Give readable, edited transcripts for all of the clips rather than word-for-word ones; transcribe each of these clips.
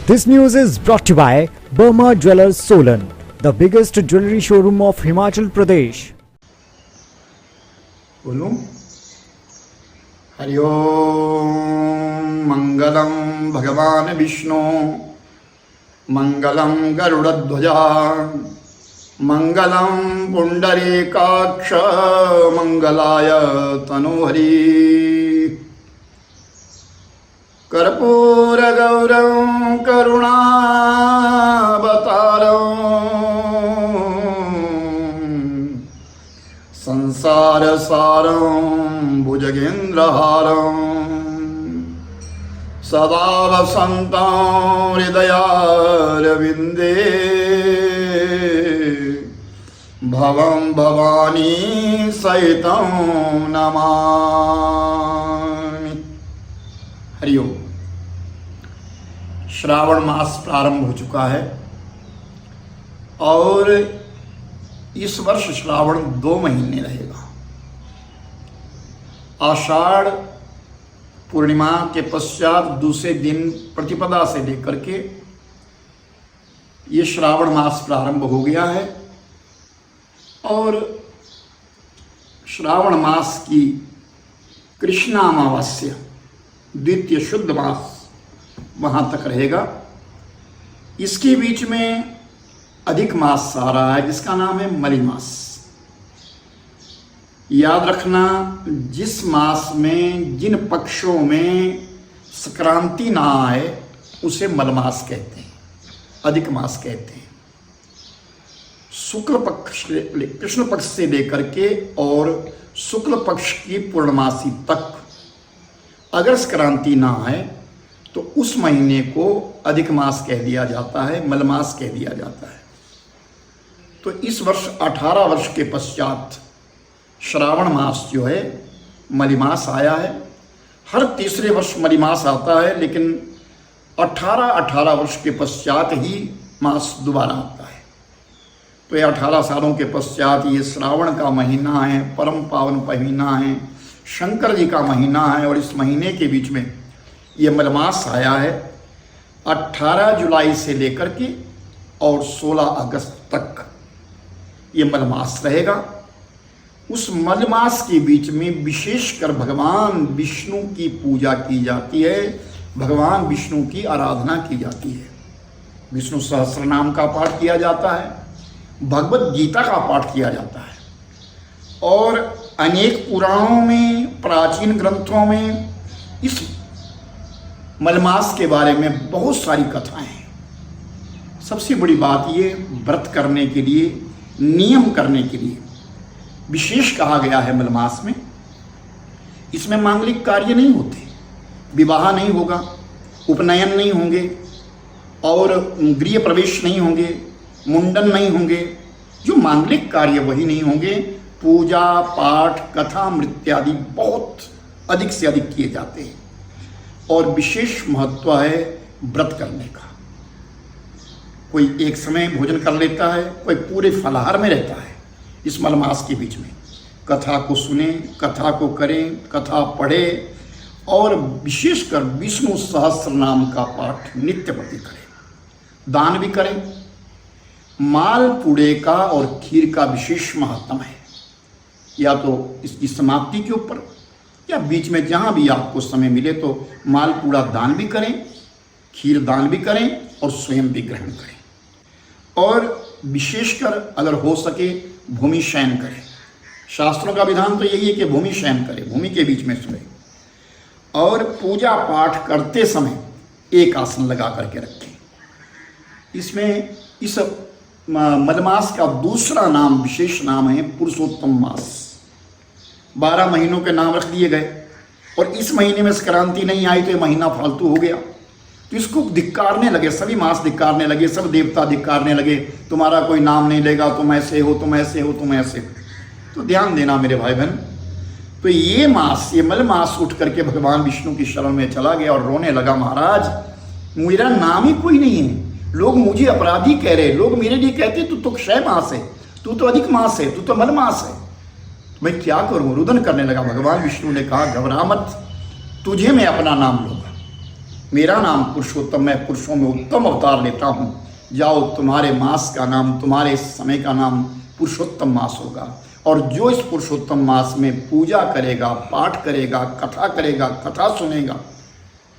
This news is brought to you by Burma Jewelers Solan, the biggest jewelry showroom of Himachal Pradesh. बोलूं? हरिओम मंगलम भगवान विष्णु मंगलम गरुड़ध्वजा मंगलम पुंडरीकाक्ष मंगलाय तनोहरि कर्पूर गौरम करुणावतारम संसार सारं भुजगेन्द्रहारं सदा वसन्तं हृदयारविन्दे भवं भवानी सहितं नमामि। हरि ओम। श्रावण मास प्रारंभ हो चुका है और इस वर्ष श्रावण 2 महीने रहेगा। आषाढ़ पूर्णिमा के पश्चात दूसरे दिन प्रतिपदा से लेकर के ये श्रावण मास प्रारंभ हो गया है और श्रावण मास की कृष्णा अमावस्या द्वितीय शुद्ध मास वहां तक रहेगा। इसके बीच में अधिक मास आ रहा है जिसका नाम है मलिमास। याद रखना, जिस मास में जिन पक्षों में संक्रांति ना आए उसे मलमास कहते हैं, अधिक मास कहते हैं। शुक्ल पक्ष कृष्ण पक्ष से लेकर के और शुक्ल पक्ष की पूर्णमासी तक अगर संक्रांति ना आए तो उस महीने को अधिक मास कह दिया जाता है, मलमास कह दिया जाता है। तो इस वर्ष 18 वर्ष के पश्चात श्रावण मास जो है मलिमास आया है। हर तीसरे वर्ष मलिमास आता है, लेकिन 18 वर्ष के पश्चात ही मास दोबारा आता है। तो ये 18 सालों के पश्चात ये श्रावण का महीना है, परम पावन महीना है, शंकर जी का महीना है और इस महीने के बीच में ये मलमास आया है। 18 जुलाई से लेकर के और 16 अगस्त तक ये मलमास रहेगा। उस मलमास के बीच में विशेषकर भगवान विष्णु की पूजा की जाती है, भगवान विष्णु की आराधना की जाती है। विष्णु सहस्रनाम का पाठ किया जाता है, भगवत गीता का पाठ किया जाता है और अनेक पुराणों में, प्राचीन ग्रंथों में इस मलमास के बारे में बहुत सारी कथाएं हैं। सबसे बड़ी बात ये, व्रत करने के लिए, नियम करने के लिए विशेष कहा गया है मलमास में। इसमें मांगलिक कार्य नहीं होते, विवाह नहीं होगा, उपनयन नहीं होंगे और गृह प्रवेश नहीं होंगे, मुंडन नहीं होंगे। जो मांगलिक कार्य वही नहीं होंगे। पूजा पाठ कथा मृत्यादि बहुत अधिक से अधिक किए जाते हैं और विशेष महत्व है व्रत करने का। कोई एक समय भोजन कर लेता है, कोई पूरे फलाहार में रहता है। इस मलमास के बीच में कथा को सुने, कथा को करें, कथा पढ़े और विशेषकर विष्णु सहस्त्र नाम का पाठ नित्य प्रति करें। दान भी करें। मालपूड़े का और खीर का विशेष महत्व है, या तो इसकी समाप्ति के ऊपर या बीच में जहाँ भी आपको समय मिले तो मालपूड़ा दान भी करें, खीर दान भी करें और स्वयं भी ग्रहण करें। और विशेषकर अगर हो सके भूमि शयन करें। शास्त्रों का विधान तो यही है कि भूमि शयन करें, भूमि के बीच में सोए। और पूजा पाठ करते समय एक आसन लगा करके रखें। इसमें इस मलमास का दूसरा नाम, विशेष नाम है पुरुषोत्तम मास। 12 महीनों के नाम रख दिए गए और इस महीने में संक्रांति नहीं आई तो ये महीना फालतू हो गया। तो इसको धिक्कारने लगे, सभी मास धिक्कारने लगे, सब देवता धिक्कारने लगे। तुम्हारा कोई नाम नहीं लेगा, तुम ऐसे हो, तुम ऐसे हो, तुम ऐसे हो। तो ध्यान देना मेरे भाई बहन। तो ये मास, ये मलमास उठ करके भगवान विष्णु की शरण में चला गया और रोने लगा, महाराज मेरा नाम ही कोई नहीं है, लोग मुझे अपराधी कह रहे, लोग मेरे लिए कहते तू तो क्षय मास है, तू तो अधिक मास है, तू तो मलमास है, मैं क्या करूं। रुदन करने लगा। भगवान विष्णु ने कहा घबरा मत, तुझे मैं अपना नाम लूंगा। मेरा नाम पुरुषोत्तम, मैं पुरुषों में उत्तम अवतार लेता हूँ। जाओ, तुम्हारे मास का नाम, तुम्हारे समय का नाम पुरुषोत्तम मास होगा। और जो इस पुरुषोत्तम मास में पूजा करेगा, पाठ करेगा, कथा करेगा, कथा सुनेगा,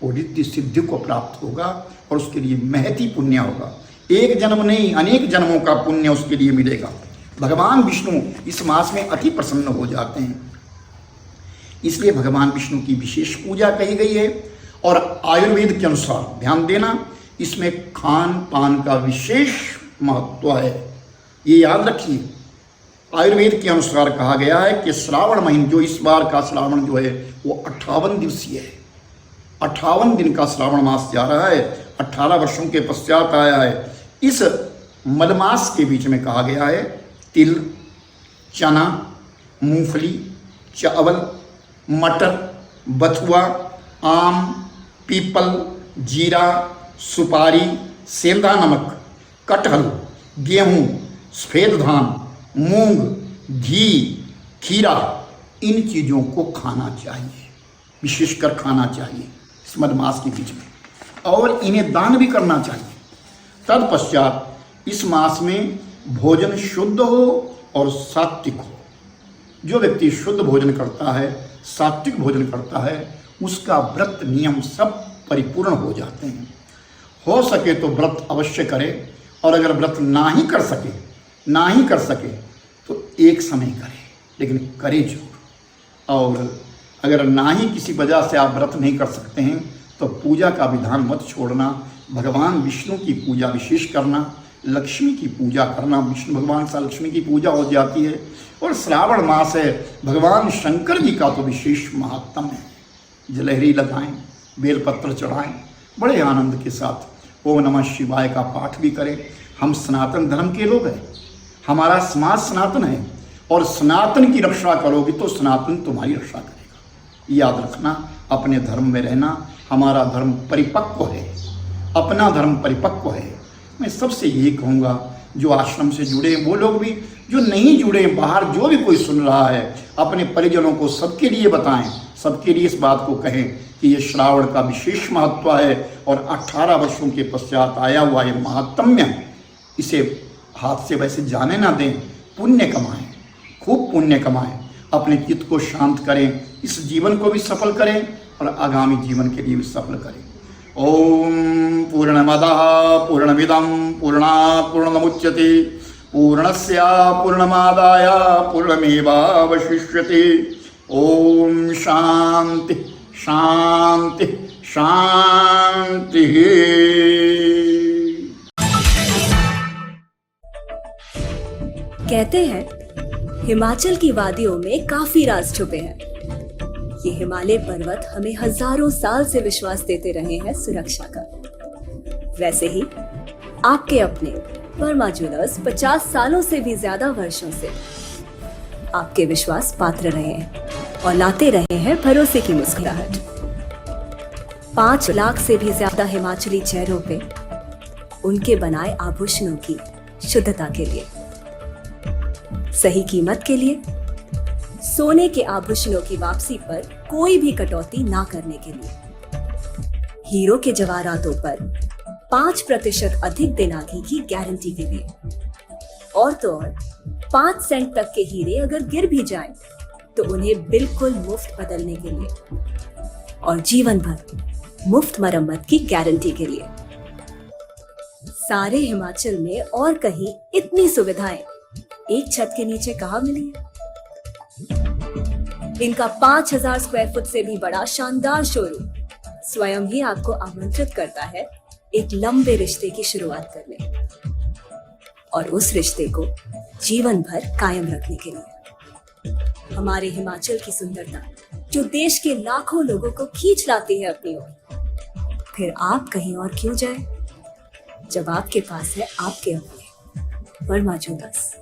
वो रिद्धि सिद्धि को प्राप्त होगा और उसके लिए महती पुण्य होगा। एक जन्म नहीं, अनेक जन्मों का पुण्य उसके लिए मिलेगा। भगवान विष्णु इस मास में अति प्रसन्न हो जाते हैं, इसलिए भगवान विष्णु की विशेष पूजा कही गई है। और आयुर्वेद के अनुसार ध्यान देना, इसमें खान पान का विशेष महत्व है, ये याद रखिए। आयुर्वेद के अनुसार कहा गया है कि श्रावण महीने, जो इस बार का श्रावण जो है वो 58 दिवसीय है। 58 दिन का श्रावण मास जा रहा है, 18 वर्षों के पश्चात आया है। इस मलमास के बीच में कहा गया है तिल, चना, मूंगफली, चावल, मटर, बथुआ, आम, पीपल, जीरा, सुपारी, सेंधा नमक, कटहल, गेहूँ, सफेद धान, मूंग, घी, खीरा, इन चीज़ों को खाना चाहिए, विशेषकर खाना चाहिए इस मलमास के बीच में, और इन्हें दान भी करना चाहिए। तत्पश्चात इस मास में भोजन शुद्ध हो और सात्विक हो। जो व्यक्ति शुद्ध भोजन करता है, सात्विक भोजन करता है, उसका व्रत नियम सब परिपूर्ण हो जाते हैं। हो सके तो व्रत अवश्य करे, और अगर व्रत ना ही कर सके तो एक समय करे, लेकिन करे जरूर। और अगर ना ही किसी वजह से आप व्रत नहीं कर सकते हैं तो पूजा का विधान मत छोड़ना। भगवान विष्णु की पूजा विशेष करना, लक्ष्मी की पूजा करना, विष्णु भगवान से लक्ष्मी की पूजा हो जाती है। और श्रावण मास है, भगवान शंकर जी का तो विशेष महात्म है। जलहरी लगाएं, बेलपत्र चढ़ाएं, बड़े आनंद के साथ ओम नमः शिवाय का पाठ भी करें। हम सनातन धर्म के लोग हैं, हमारा समाज सनातन है, और सनातन की रक्षा करोगे तो सनातन तुम्हारी रक्षा करेगा। याद रखना, अपने धर्म में रहना। हमारा धर्म परिपक्व है, अपना धर्म परिपक्व है। मैं सबसे यही कहूँगा, जो आश्रम से जुड़े हैं वो लोग भी, जो नहीं जुड़े हैं, बाहर जो भी कोई सुन रहा है, अपने परिजनों को सबके लिए बताएं, सबके लिए इस बात को कहें कि ये श्रावण का विशेष महत्व है और 18 वर्षों के पश्चात आया हुआ ये महात्म्य है। इसे हाथ से वैसे जाने ना दें, पुण्य कमाएं, खूब पुण्य कमाएं, अपने चित्त को शांत करें, इस जीवन को भी सफल करें और आगामी जीवन के लिए भी सफल करें। ओम पूर्णमदः पूर्णमिदं पूर्णात् पूर्णमुच्यते पूर्णस्य पूर्णमादाय पूर्णमेवावशिष्यते। ओम शांति शांति शांति। कहते हैं हिमाचल की वादियों में काफी राज छुपे हैं। ये हिमालय पर्वत हमें हजारों साल से विश्वास देते रहे हैं सुरक्षा का। वैसे ही आपके अपने वर्मा ज्वेलर्स 50 सालों से भी ज्यादा वर्षों से आपके विश्वास पात्र रहे हैं और लाते रहे हैं भरोसे की मुस्कुराहट। 5 लाख से भी ज्यादा हिमाचली चेहरों पे उनके बनाए आभूषणों की शुद्धता के लिए, सही कीमत के लिए, सोने के आभूषणों की वापसी पर कोई भी कटौती ना करने के लिए, हीरो के जवाहरातों पर 5% अधिक दिनागी की गारंटी के लिए, और तो और 5 सेंट तक के हीरे अगर गिर भी जाएं तो उन्हें बिल्कुल मुफ्त बदलने के लिए, और जीवन भर मुफ्त मरम्मत की गारंटी के लिए। सारे हिमाचल में और कहीं इतनी सुविधाएं एक छत के नीचे कहाँ मिली है? इनका 5000 स्क्वायर फुट से भी बड़ा शानदार शोरूम स्वयं ही आपको आमंत्रित करता है एक लंबे रिश्ते की शुरुआत करने, और उस रिश्ते को जीवन भर कायम रखने के लिए। हमारे हिमाचल की सुंदरता जो देश के लाखों लोगों को खींच लाती है अपनी ओर, फिर आप कहीं और क्यों जाए जब आपके पास है आपके अपने वर्मा ज्वेलर्स।